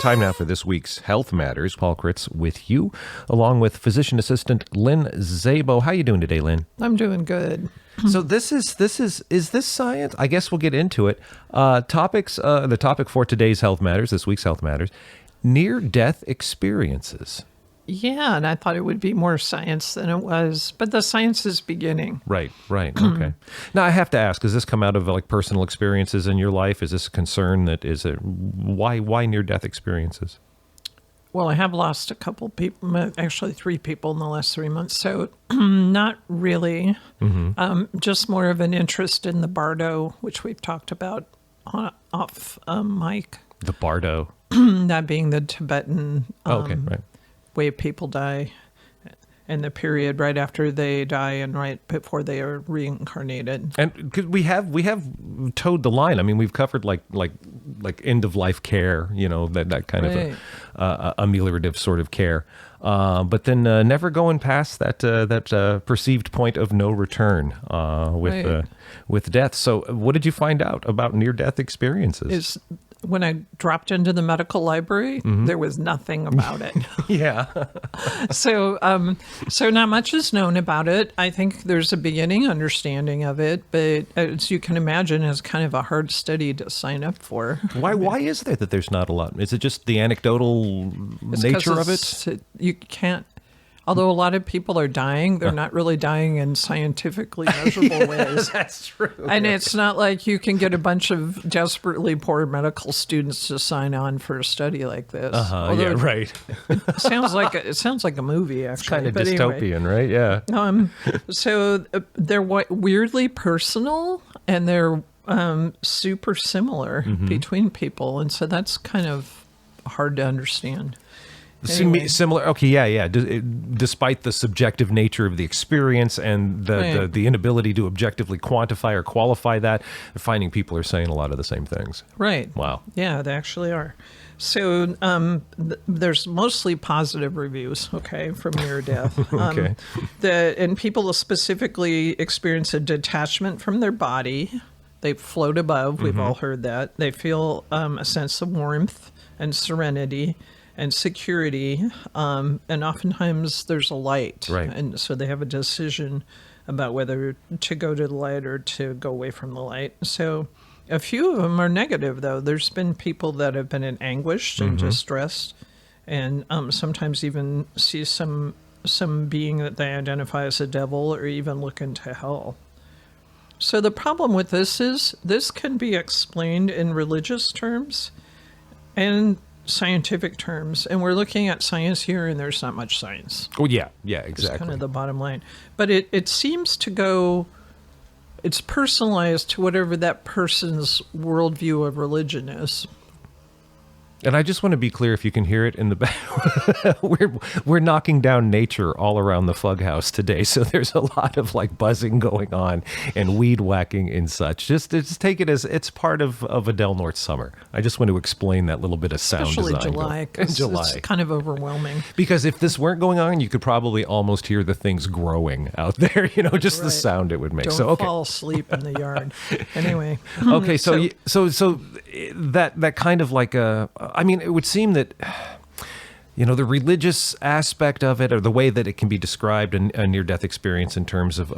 Time now for this week's Health Matters. Paul Critz with you, along with physician assistant Lynn Szabo. How you doing today, Lynn? I'm doing good. So is this science? I guess we'll get into it. The topic for today's Health Matters, this week's Health Matters, near-death experiences. Yeah, and I thought it would be more science than it was, but the science is beginning. Right. Okay. Now I have to ask: does this come out of like personal experiences in your life? Is this a concern? Why near-death experiences? Well, I have lost a couple people, actually 3 people in the last 3 months, so not really. Just more of an interest in the bardo, which we've talked about off mic. The bardo, that being the Tibetan. Okay, right. Way people die, and the period right after they die and right before they are reincarnated. And because we have towed the line. I mean, we've covered like end of life care, that kind of ameliorative sort of care, but then never going past that perceived point of no return with death. So, what did you find out about near-death experiences? When I dropped into the medical library, there was nothing about it. Yeah. So not much is known about it. I think there's a beginning understanding of it, but as you can imagine, it's kind of a hard study to sign up for. Why is there that there's not a lot? Is it just the anecdotal nature of it? You can't. Although a lot of people are dying, they're not really dying in scientifically measurable ways. That's true. And it's not like you can get a bunch of desperately poor medical students to sign on for a study like this. Yeah, right. It sounds like a movie, actually. It's kind of dystopian, right? Yeah. So they're weirdly personal, and they're super similar between people, and so that's kind of hard to understand. Anyway. Similar. Okay. Yeah. Despite the subjective nature of the experience and the inability to objectively quantify or qualify that, finding people are saying a lot of the same things. Right. Wow. Yeah, they actually are. So there's mostly positive reviews, from near death. Okay. And people specifically experience a detachment from their body. They float above. We've all heard that. They feel a sense of warmth and serenity and security, and oftentimes there's a light. Right. And so they have a decision about whether to go to the light or to go away from the light. So a few of them are negative, though. There's been people that have been in anguish and distressed, and sometimes even see some being that they identify as a devil or even look into hell. So the problem with this is this can be explained in religious terms and scientific terms, and we're looking at science here, and there's not much science. Oh yeah, exactly. It's kind of the bottom line. But it seems to go, it's personalized to whatever that person's worldview of religion is. And I just want to be clear, if you can hear it in the back, we're knocking down nature all around the Fug House today. So there's a lot of buzzing going on and weed whacking and such. Just take it as it's part of a Del Norte summer. I just want to explain that little bit of sound Especially design. July, because it's kind of overwhelming. Because if this weren't going on, you could probably almost hear the things growing out there, just the sound it would make. Don't fall asleep in the yard. Anyway. Okay, so that kind of it would seem that, the religious aspect of it, or the way that it can be described in a near-death experience in terms of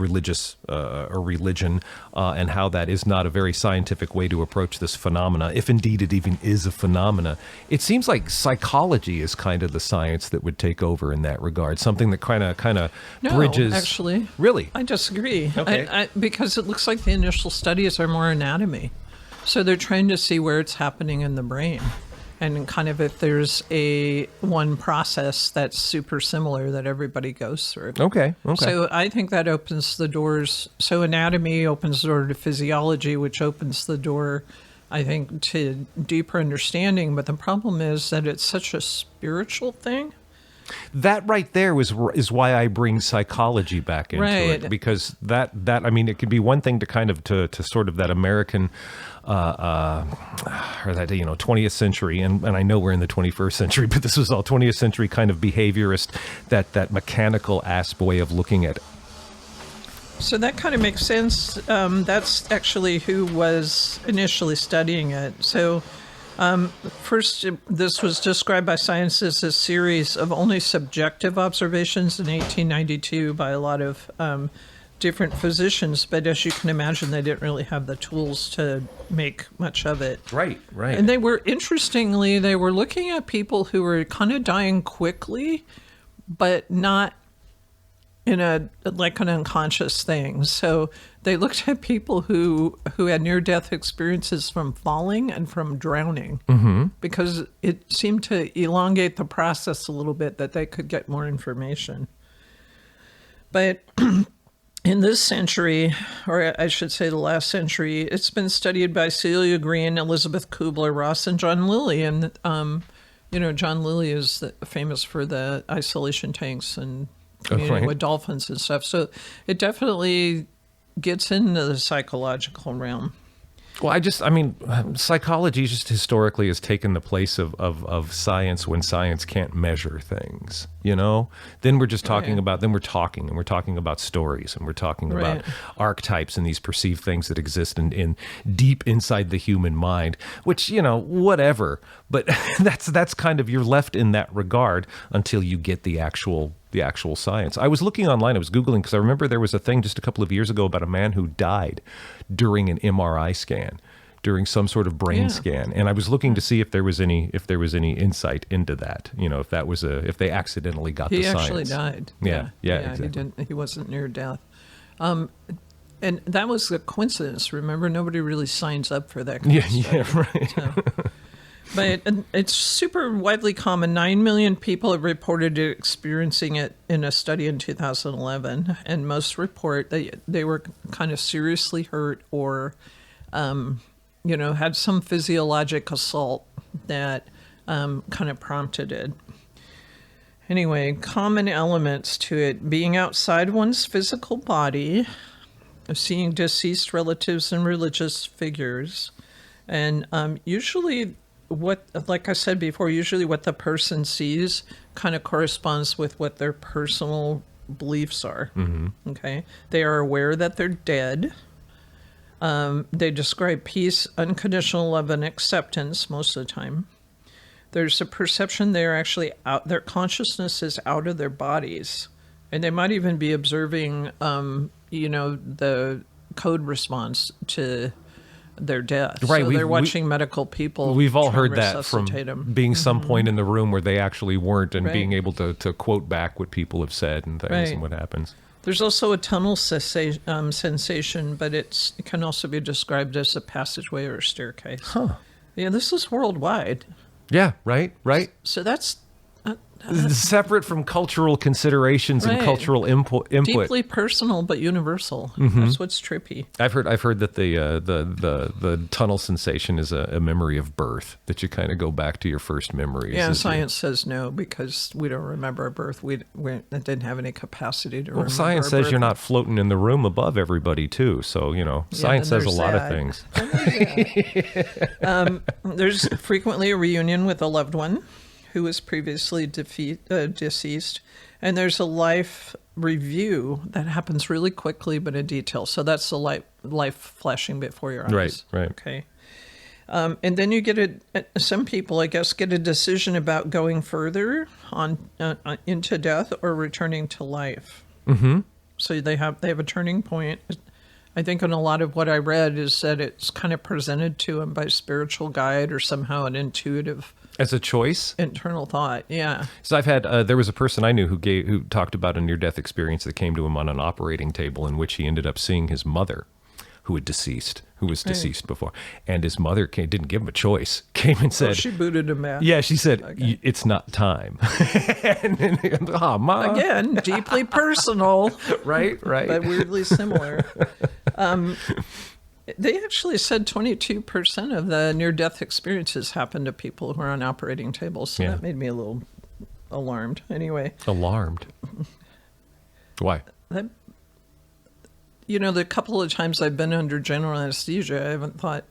religious or religion, and how that is not a very scientific way to approach this phenomena, if indeed it even is a phenomena. It seems like psychology is kind of the science that would take over in that regard, something that kind of bridges. No, actually. Really? I disagree. Okay. Because it looks like the initial studies are more anatomy. So they're trying to see where it's happening in the brain, and kind of if there's one process that's super similar that everybody goes through. Okay. So I think that opens the doors. So anatomy opens the door to physiology, which opens the door, I think, to deeper understanding. But the problem is that it's such a spiritual thing. That right there is why I bring psychology back into it, because that it could be one thing to kind of to sort of that American or that 20th century, and I know we're in the 21st century, but this was all 20th century kind of behaviorist, that mechanical way of looking at it. So that kind of makes sense. That's actually who was initially studying it. So First, this was described by science as a series of only subjective observations in 1892 by a lot of different physicians. But as you can imagine, they didn't really have the tools to make much of it. Right. And they were, interestingly, they were looking at people who were kind of dying quickly, but not in an unconscious thing. So they looked at people who had near-death experiences from falling and from drowning, because it seemed to elongate the process a little bit, that they could get more information. But in this century, or I should say the last century, it's been studied by Celia Green, Elizabeth Kubler-Ross, and John Lilly. And, John Lilly is famous for the isolation tanks and communicating with dolphins and stuff. So it definitely gets into the psychological realm. Well, psychology just historically has taken the place of science when science can't measure things, Then we're just talking about, we're talking about stories, and we're talking about archetypes and these perceived things that exist in deep inside the human mind, which, whatever. But that's kind of, you're left in that regard until you get the actual science. I was looking online, I was Googling, because I remember there was a thing just a couple of years ago about a man who died during an MRI scan, during some sort of brain scan. And I was looking to see if there was any insight into that, if they accidentally got the science. He actually died. Yeah, exactly. He wasn't near death. And that was a coincidence. Remember, nobody really signs up for that kind of stuff. Yeah, right. So. But it's super widely common. 9 million people have reported experiencing it in a study in 2011, and most report they were kind of seriously hurt or, had some physiologic assault that kind of prompted it. Anyway, common elements to it: being outside one's physical body, seeing deceased relatives and religious figures, and usually, like I said before, usually what the person sees kind of corresponds with what their personal beliefs are. Okay, they are aware that they're dead. They describe peace, unconditional love, and acceptance most of the time. There's a perception they're actually out. Their consciousness is out of their bodies, and they might even be observing, the code response to their death. Right. So they're watching medical people. We've all heard that from them. being some point in the room where they actually weren't, and being able to quote back what people have said and things and what happens. There's also a tunnel sensation, but it can also be described as a passageway or a staircase. Huh. Yeah, this is worldwide. Yeah, right. So that's separate from cultural considerations and cultural input. Deeply personal, but universal. That's what's trippy. I've heard that the tunnel sensation is a memory of birth, that you kind of go back to your first memories. Yeah, science says no, because we don't remember our birth. We didn't have any capacity to remember science our says birth. you're not floating in the room above everybody too. So, science says a lot of things. There's frequently a reunion with a loved one who was previously deceased, and there's a life review that happens really quickly but in detail. So that's the life flashing before your eyes. Right. Okay. And then you get some people, I guess, get a decision about going further on into death or returning to life. So they have a turning point. I think in a lot of what I read is that it's kind of presented to them by a spiritual guide or somehow an intuitive. As a choice? Internal thought, yeah. So I've had, there was a person I knew who talked about a near-death experience that came to him on an operating table, in which he ended up seeing his mother, who was deceased before. And his mother didn't give him a choice, came and said... she booted him out. Yeah, she said, it's not time. Mom. Again, deeply personal. Right. But weirdly similar. They actually said 22% of the near-death experiences happen to people who are on operating tables. So that made me a little alarmed. Anyway. Alarmed? Why? The couple of times I've been under general anesthesia, I haven't thought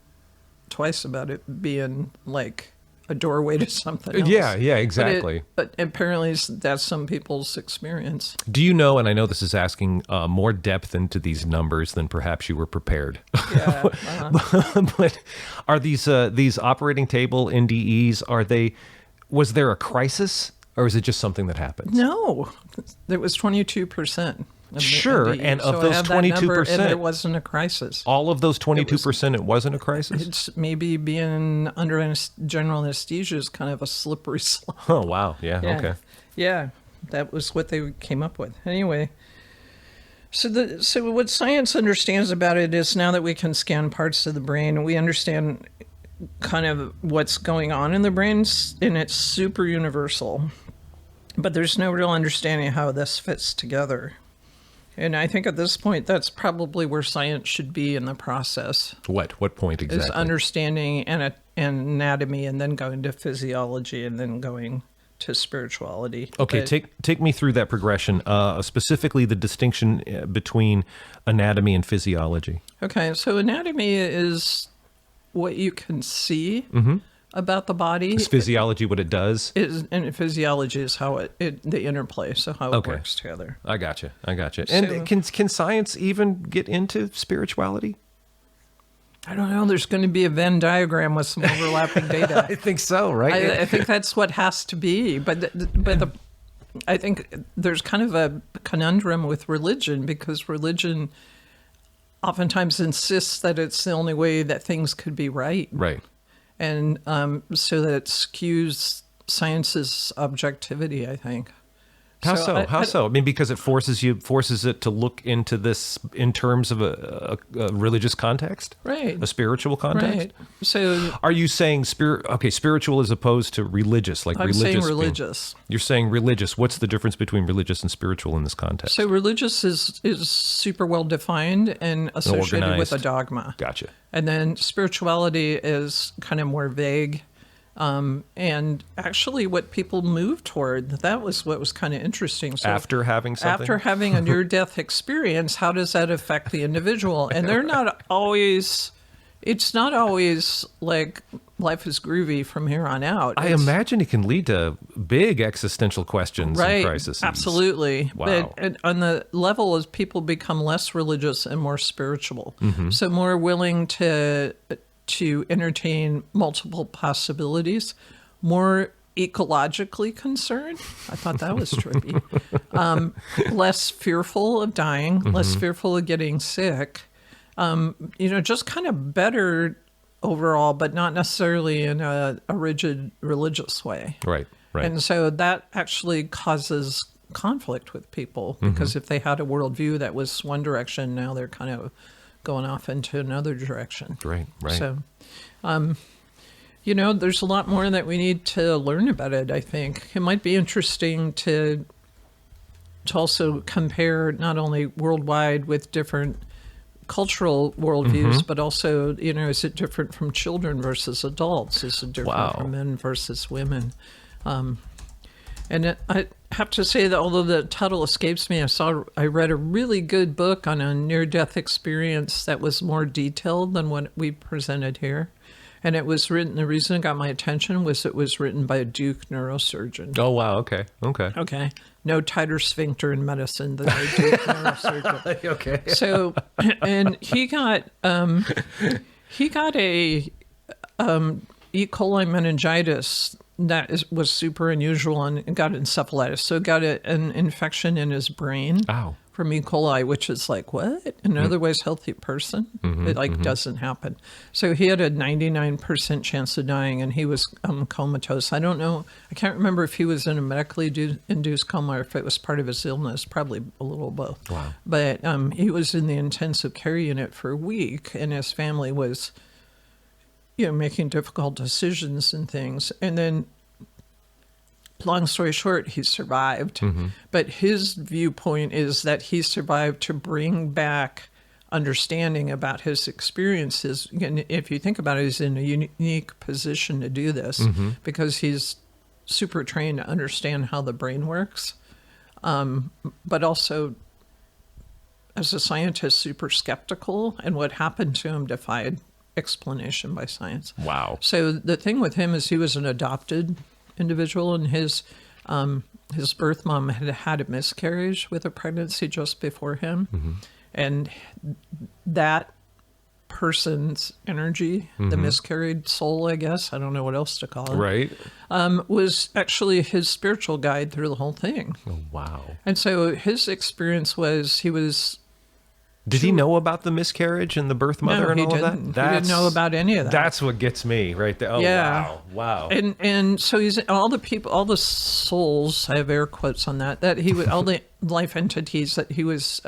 twice about it being like a doorway to something else. Yeah, exactly. But apparently that's some people's experience. Do you know, and I know this is asking more depth into these numbers than perhaps you were prepared. Yeah. But are these operating table NDEs, was there a crisis, or is it just something that happens? No, it was 22%. Sure, and of those 22%, and there wasn't a crisis. All of those 22%, it wasn't a crisis? It's maybe being under general anesthesia is kind of a slippery slope. Oh, wow. Yeah, okay. Yeah, that was what they came up with. Anyway, so what science understands about it is now that we can scan parts of the brain, we understand kind of what's going on in the brain, and it's super universal. But there's no real understanding how this fits together. And I think at this point, that's probably where science should be in the process. What point exactly? Is understanding anatomy, and then going to physiology, and then going to spirituality. Okay, take me through that progression, specifically the distinction between anatomy and physiology. Okay, so anatomy is what you can see about the body. Is physiology what it does? And physiology is how the interplay, so how it works together. I gotcha. And can science even get into spirituality? I don't know. There's going to be a Venn diagram with some overlapping data. I think so, right? I think that's what has to be. But I think there's kind of a conundrum with religion, because religion oftentimes insists that it's the only way that things could be right. Right. And so that it skews science's objectivity, I think. How so? I mean, because it forces it to look into this in terms of a religious context, right? A spiritual context. Right. So, are you saying spiritual as opposed to religious? Like I'm saying religious. You're saying religious. What's the difference between religious and spiritual in this context? So religious is super well defined and associated with a dogma. Gotcha. And then spirituality is kind of more vague. And actually what people move toward, that was what was kind of interesting. So after having something? After having a near-death experience, how does that affect the individual? And they're not always, it's not always like life is groovy from here on out. I imagine it can lead to big existential questions and crises. Absolutely. Wow. But on the level as people become less religious and more spiritual, so more willing to entertain multiple possibilities, more ecologically concerned. I thought that was trippy. Less fearful of dying, less fearful of getting sick. Just kind of better overall, but not necessarily in a rigid religious way. Right. And so that actually causes conflict with people, because if they had a worldview that was one direction, now they're kind of going off into another direction. Right. So, there's a lot more that we need to learn about it, I think. It might be interesting to also compare not only worldwide with different cultural worldviews, but also, is it different from children versus adults? Is it different from men versus women? And I have to say that although the title escapes me, I read a really good book on a near-death experience that was more detailed than what we presented here. And it was written, the reason it got my attention was it was written by a Duke neurosurgeon. Oh, wow. Okay. No tighter sphincter in medicine than a Duke neurosurgeon. Okay. So, and he got a E. coli meningitis that was super unusual, and got encephalitis. So got an infection in his brain from E. coli, which is like, what? In an otherwise healthy person? It doesn't happen. So he had a 99% chance of dying, and he was comatose. I don't know. I can't remember if he was in a medically induced coma or if it was part of his illness, probably a little both. Wow. But he was in the intensive care unit for a week, and his family was making difficult decisions and things. And then, long story short, he survived. But his viewpoint is that he survived to bring back understanding about his experiences. And if you think about it, he's in a unique position to do this because he's super trained to understand how the brain works. But also, as a scientist, super skeptical, and what happened to him defied explanation by science. Wow. So the thing with him is he was an adopted individual, and his birth mom had had a miscarriage with a pregnancy just before him, and that person's energy, the miscarried soul, I guess, I don't know what else to call it, Right. was actually his spiritual guide through the whole thing. Oh, wow. And so his experience was Did he know about the miscarriage and the birth mother and all of that? He didn't know about any of that. That's what gets me right there. Oh, Yeah. wow. And so he's all the souls, I have air quotes on that he was, all the life entities that he was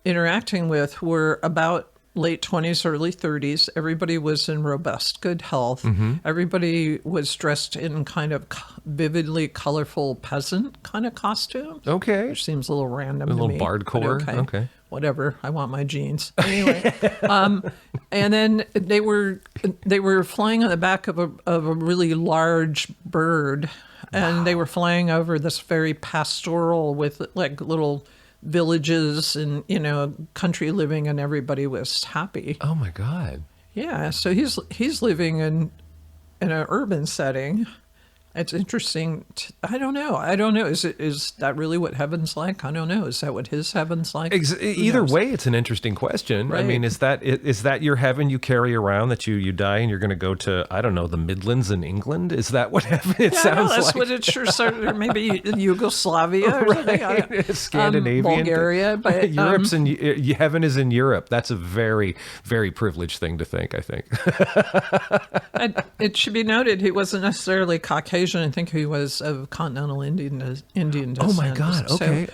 interacting with were about late 20s, early 30s. Everybody was in robust, good health. Everybody was dressed in kind of vividly colorful peasant kind of costume. Okay. Which seems a little random to A little me. but bardcore. Okay. Whatever. I want my jeans. Anyway, and then they were flying on the back of a really large bird, and they were flying over this very pastoral with like little villages and country living, and everybody was happy. Oh my God. Yeah. So he's living in an urban setting. It's interesting. I don't know. Is that really what heaven's like? I don't know. Is that what his heaven's like? Either way, it's an interesting question. Right. I mean, is that your heaven you carry around, that you die and you're going to go to, I don't know, the Midlands in England? Is that what heaven sounds like? That's what it sure started. Or maybe Yugoslavia or something. Scandinavian. Bulgaria. But, Europe's heaven is in Europe. That's a very, very privileged thing to think, I think. It should be noted he wasn't necessarily Caucasian. I think he was of continental Indian descent. Oh my God! Okay.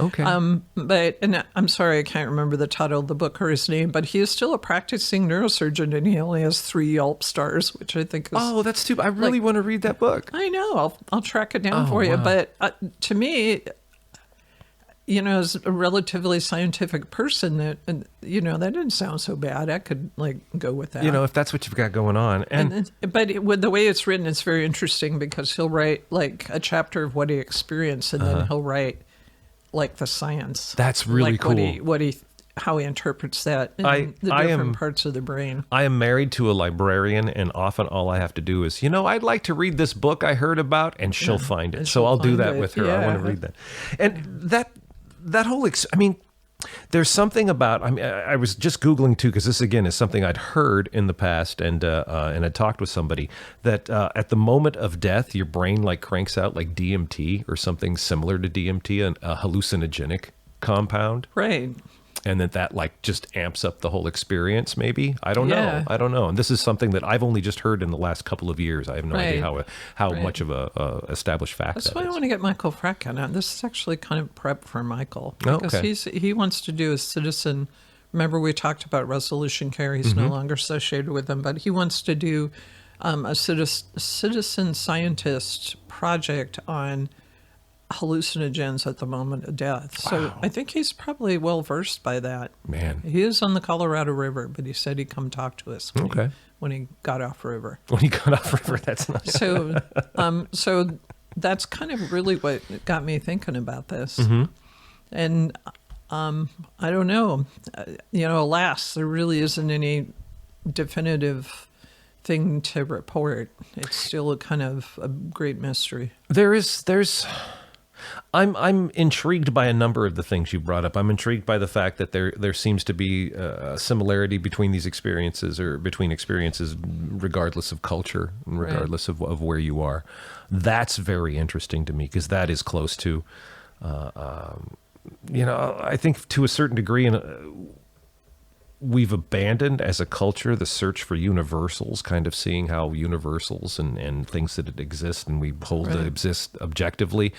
But I'm sorry, I can't remember the title of the book or his name. But he is still a practicing neurosurgeon, and he only has 3 Yelp stars, which I think is. Oh, that's too. I really want to read that book. I know. I'll track it down for you. Wow. But to me, as a relatively scientific person, that didn't sound so bad. I could go with that. If that's what you've got going on, but with the way it's written, it's very interesting because he'll write a chapter of what he experienced, and then he'll write the science. That's really cool. How he interprets that in the different parts of the brain. I am married to a librarian, and often all I have to do is, I'd like to read this book I heard about, and she'll find it. So I'll do that with her. I want to read that. And that whole, there's something about, I was just Googling too, because this again is something I'd heard in the past and I talked with somebody that at the moment of death, your brain cranks out like DMT or something similar to DMT, a hallucinogenic compound. Right. And that just amps up the whole experience, maybe. I don't know. And this is something that I've only just heard in the last couple of years. I have no idea how much of a established fact That's that why is. I want to get Michael Freck on. This is actually kind of prep for Michael. Because he wants to do a citizen. Remember we talked about Resolution Care. He's no longer associated with them. But he wants to do a citizen scientist project on hallucinogens at the moment of death. So I think he's probably well versed by that. Man. He is on the Colorado River, but he said he'd come talk to us when he got off river. When he got off river, that's nice. So that's kind of really what got me thinking about this. And I don't know. Alas, there really isn't any definitive thing to report. It's still a kind of a great mystery. I'm intrigued by a number of the things you brought up. I'm intrigued by the fact that there seems to be a similarity between these experiences, or between experiences regardless of culture and regardless of where you are. That's very interesting to me, because that is close to, I think to a certain degree, we've abandoned as a culture the search for universals, kind of seeing how universals and things that exist and we hold to exist objectively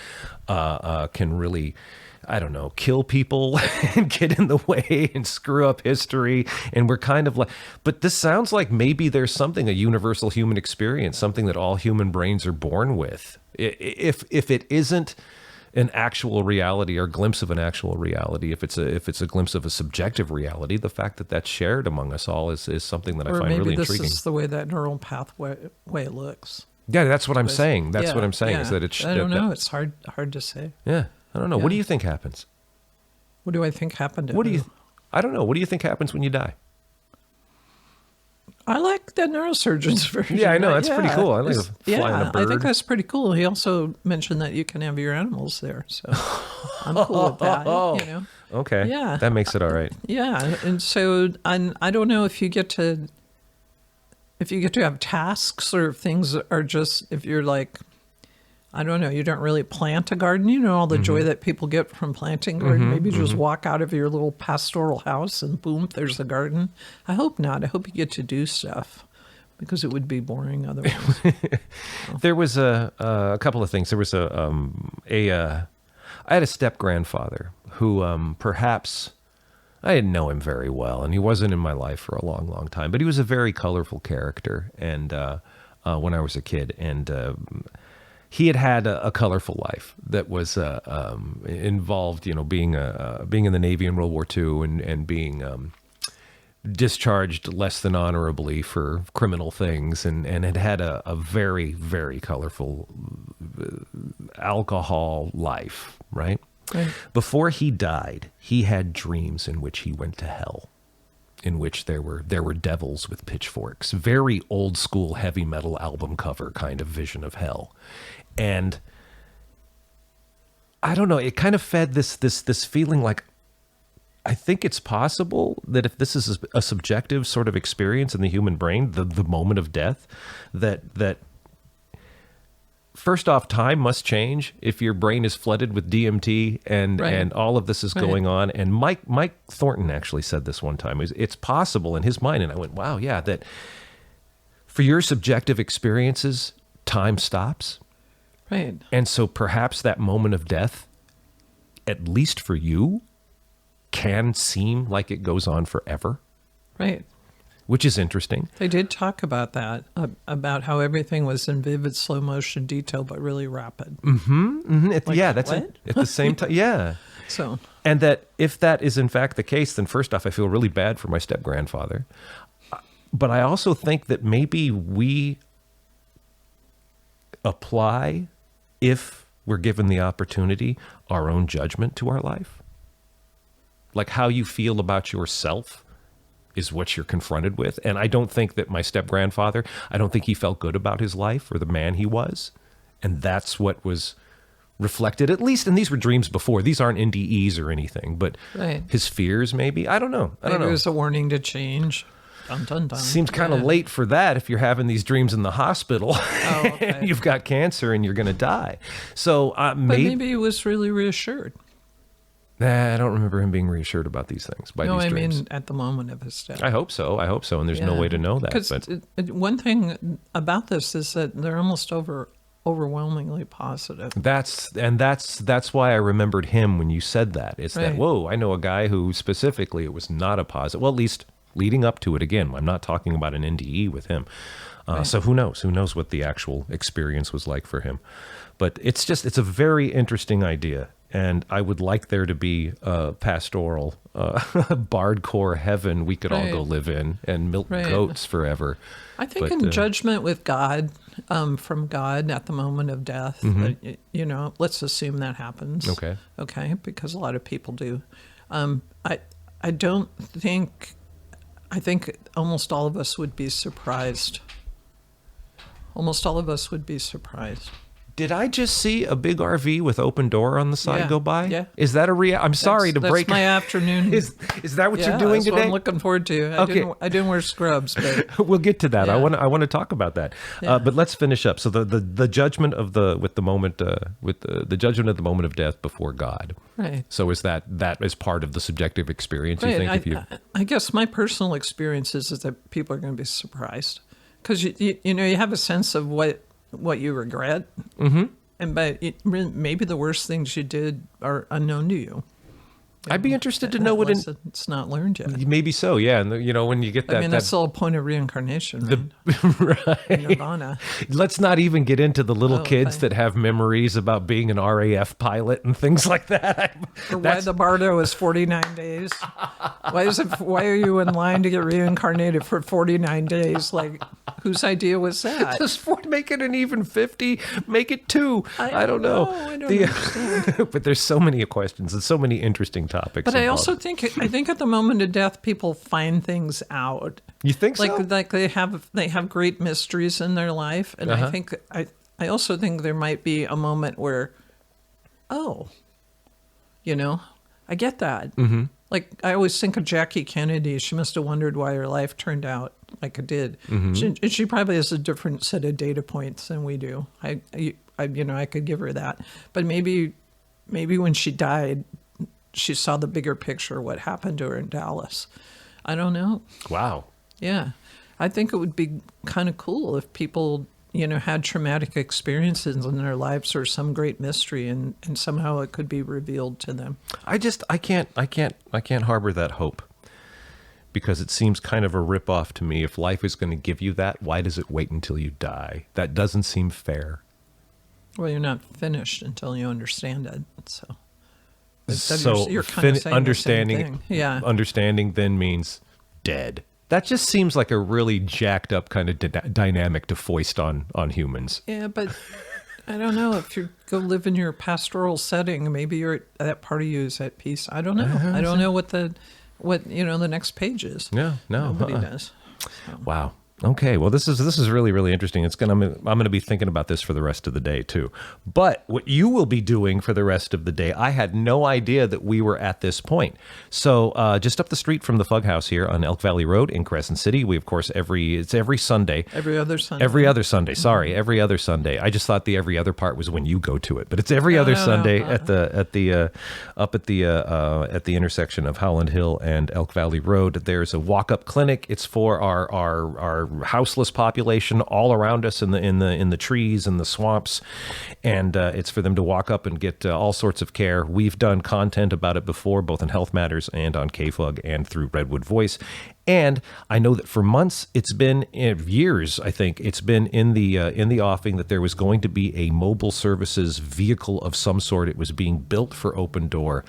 can really, kill people and get in the way and screw up history. And we're kind of but this sounds like maybe there's something, a universal human experience, something that all human brains are born with. If it isn't an actual reality or glimpse of an actual reality, if it's a glimpse of a subjective reality, the fact that that's shared among us all is something that I find really intriguing. Or maybe this is the way that neural pathway looks. Yeah, that's what I'm saying. That's what I'm saying is that it's. I don't know. It's hard to say. Yeah, I don't know. Yeah. What do you think happens? What do I think happened? I don't know. What do you think happens when you die? I like the neurosurgeon's version. Yeah, I know. That's pretty cool. I like flying a bird. I think that's pretty cool. He also mentioned that you can have your animals there, so I'm cool with that. You know. Okay. Yeah. That makes it all right. Yeah, and so I don't know if you get to have tasks or if things are just if you're like. I don't know. You don't really plant a garden. You know all the joy that people get from planting a garden. Maybe you just walk out of your little pastoral house and boom, there's a garden. I hope not. I hope you get to do stuff because it would be boring otherwise. There was a couple of things. There was I had a step grandfather who perhaps I didn't know him very well, and he wasn't in my life for a long, long time. But he was a very colorful character, and when I was a kid, and he had a colorful life that was involved, being in the Navy in World War II and being discharged less than honorably for criminal things, and had a very, very colorful alcohol life, right? Right. Before he died, he had dreams in which he went to hell, in which there were devils with pitchforks, very old school heavy metal album cover kind of vision of hell. And I don't know, it kind of fed this feeling like, I think it's possible that if this is a subjective sort of experience in the human brain, the moment of death, that first off, time must change if your brain is flooded with DMT and all of this is going on. And Mike Thornton actually said this one time. It's possible in his mind. And I went, wow, yeah, that for your subjective experiences, time stops. Right. And so perhaps that moment of death, at least for you, can seem like it goes on forever. Right. Which is interesting. They did talk about that, about how everything was in vivid slow motion detail, but really rapid. Yeah, that's at the same time. Yeah. So, and that if that is in fact the case, then first off, I feel really bad for my step grandfather. But I also think that maybe we apply, if we're given the opportunity, our own judgment to our life. Like how you feel about yourself is what you're confronted with. And I don't think that my step-grandfather, I don't think he felt good about his life or the man he was. And that's what was reflected, at least, and these were dreams before. These aren't NDEs or anything, but his fears maybe. I don't know. Maybe it was a warning to change. Dun, dun, dun. Seems kind of late for that if you're having these dreams in the hospital. Oh, okay. And you've got cancer and you're going to die. So maybe he was really reassured. I don't remember him being reassured about these things by these dreams. Mean at the moment of his death. I hope so. And there's no way to know that. Because one thing about this is that they're almost overwhelmingly positive. That's why I remembered him when you said that. It's that, whoa, I know a guy who specifically it was not a positive. Well, at least leading up to it. Again, I'm not talking about an NDE with him. So who knows? Who knows what the actual experience was like for him? But it's a very interesting idea. And I would like there to be a pastoral bardcore heaven we could all go live in and milk goats forever. I think in judgment with God, from God at the moment of death, let's assume that happens. Okay, because a lot of people do. I think almost all of us would be surprised. Almost all of us would be surprised. Did I just see a big RV with open door on the side go by? Yeah. Is that I'm sorry to break. That's my afternoon. Is that what you're doing that's today? What I'm looking forward to. I didn't wear scrubs, but we'll get to that. I want to talk about that. But let's finish up. So the judgment of the judgment of the moment of death before God. Right. So is that is part of the subjective experience? You think? I guess my personal experience is that people are going to be surprised because you have a sense of what you regret, but maybe the worst things you did are unknown to you. I'd be interested to know what it's not learned yet. Maybe so, yeah. And when you get that, that's the whole point of reincarnation, right? Nirvana. Let's not even get into the little kids that have memories about being an RAF pilot and things like that. Or why the Bardo is 49 days. Why are you in line to get reincarnated for 49 days? Like, whose idea was that? Just make it an even 50. Make it 2. I don't know. I don't understand. But there's so many questions and so many interesting topics. But I involved. also think at the moment of death, people find things out. You think so? Like they have great mysteries in their life, and I also think there might be a moment where, oh, I get that. Mm-hmm. Like I always think of Jackie Kennedy. She must have wondered why her life turned out like it did. Mm-hmm. She probably has a different set of data points than we do. I could give her that, but maybe when she died, she saw the bigger picture, what happened to her in Dallas. I don't know. Wow. Yeah. I think it would be kind of cool if people, had traumatic experiences in their lives or some great mystery and somehow it could be revealed to them. I can't harbor that hope because it seems kind of a ripoff to me. If life is going to give you that, why does it wait until you die? That doesn't seem fair. Well, you're not finished until you understand it. So you're kind of saying understanding, the same thing. Yeah. Understanding then means dead. That just seems like a really jacked up kind of dynamic to foist on humans. Yeah, but I don't know if you go live in your pastoral setting, maybe that part of you is at peace. I don't know. I don't know what the next page is. No, Nobody does. So. Wow. Okay, well, this is really, really interesting. I'm going to be thinking about this for the rest of the day too. But what you will be doing for the rest of the day, I had no idea that we were at this point. So just up the street from the Fug House here on Elk Valley Road in Crescent City, we of course every Sunday. Every other Sunday. Every other Sunday. Sorry, every other Sunday. I just thought the every other part was when you go to it, but it's every other Sunday at the intersection of Howland Hill and Elk Valley Road. There's a walk-up clinic. It's for our houseless population all around us in the trees and the swamps, and it's for them to walk up and get all sorts of care. We've done content about it before, both in Health Matters and on KFUG and through Redwood Voice. And I know that for months, it's been years, I think, it's been in the offing that there was going to be a mobile services vehicle of some sort. It was being built for Open Door.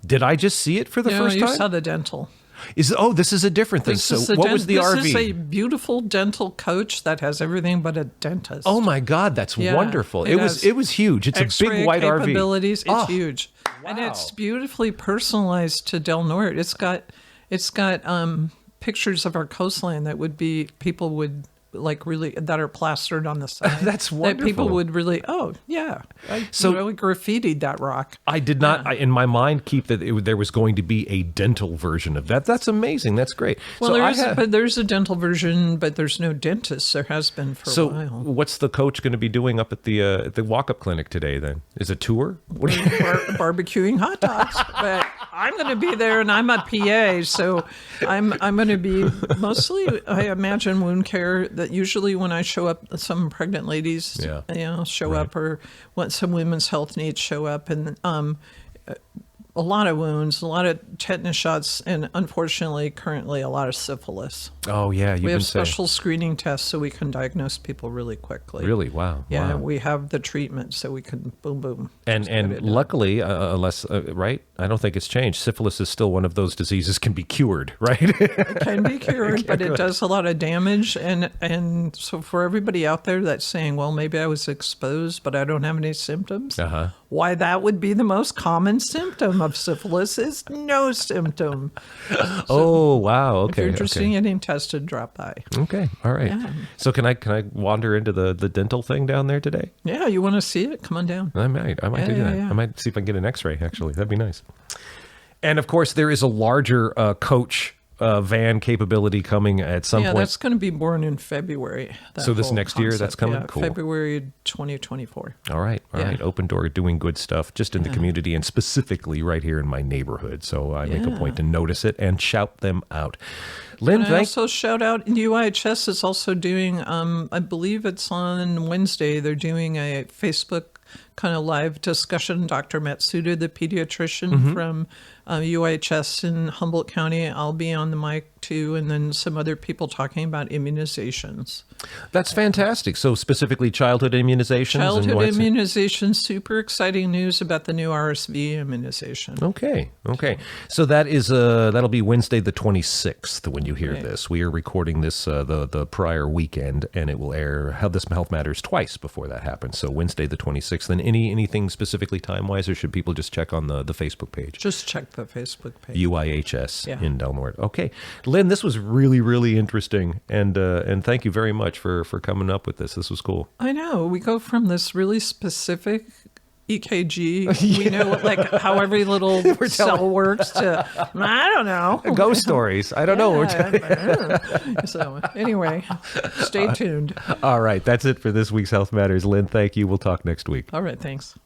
Did I just see it for the first time? You saw the dental. This is a different thing. So what was the RV? This is a beautiful dental coach that has everything but a dentist. Oh my God, that's wonderful. It was huge. It's a big white capabilities. RV. It's huge. Wow. And it's beautifully personalized to Del Norte. It's got pictures of our coastline that people would like really that are plastered on the side. That's wonderful. That people would really, I really graffitied that rock. I did not, in my mind, keep that there was going to be a dental version of that. That's amazing. That's great. Well, there's a dental version, but there's no dentist. There has been for a while. So what's the coach going to be doing up at the walk-up clinic today then? Is it a tour? What are you barbecuing hot dogs? But I'm going to be there, and I'm a PA, so I'm going to be mostly, I imagine, wound care. That usually when I show up, some pregnant ladies, show up, or when some women's health needs show up, and a lot of wounds, a lot of tetanus shots, and unfortunately, currently, a lot of syphilis. Oh, yeah. We have special screening tests so we can diagose people really quickly. Really? Wow. Yeah, wow. We have the treatment so we can boom. And luckily, unless, right, I don't think it's changed. Syphilis is still one of those diseases can be cured, right? It can be cured, but it does a lot of damage. And so for everybody out there that's saying, well, maybe I was exposed, but I don't have any symptoms. Why that would be the most common symptom of syphilis is no symptom. Oh, wow. Okay. If you're interested in getting tested, drop by. Okay. All right. Yeah. So can I wander into the dental thing down there today? Yeah. You want to see it? Come on down. I might do that. Yeah. I might see if I can get an x-ray, actually. That'd be nice. And of course, there is a larger coach van capability coming at some point. Yeah, that's going to be born in February. So this next year, that's coming? Yeah, cool. February 2024. All right. Open Door doing good stuff just in the community and specifically right here in my neighborhood. So I make a point to notice it and shout them out. Lynn, I also shout out, UIHS is also doing, I believe it's on Wednesday, they're doing a Facebook kind of live discussion. Dr. Matsuda, the pediatrician from UIHS in Humboldt County, I'll be on the mic too, and then some other people talking about immunizations. That's fantastic. So specifically childhood immunizations? Childhood immunizations, super exciting news about the new RSV immunization. Okay. So that is that'll be Wednesday the 26th when you hear this. We are recording this the prior weekend, and it will air This Health Matters twice before that happens. So Wednesday the 26th. And anything specifically time-wise, or should people just check on the Facebook page? Just check the Facebook page. UIHS in Del Norte. Okay. Lynn, this was really, really interesting. And thank you very much for coming up with this. This was cool. I know. We go from this really specific EKG, we know like how every little cell works, to, I don't know. Ghost stories. I don't know. So anyway, stay tuned. All right. That's it for this week's Health Matters. Lynn, thank you. We'll talk next week. All right. Thanks.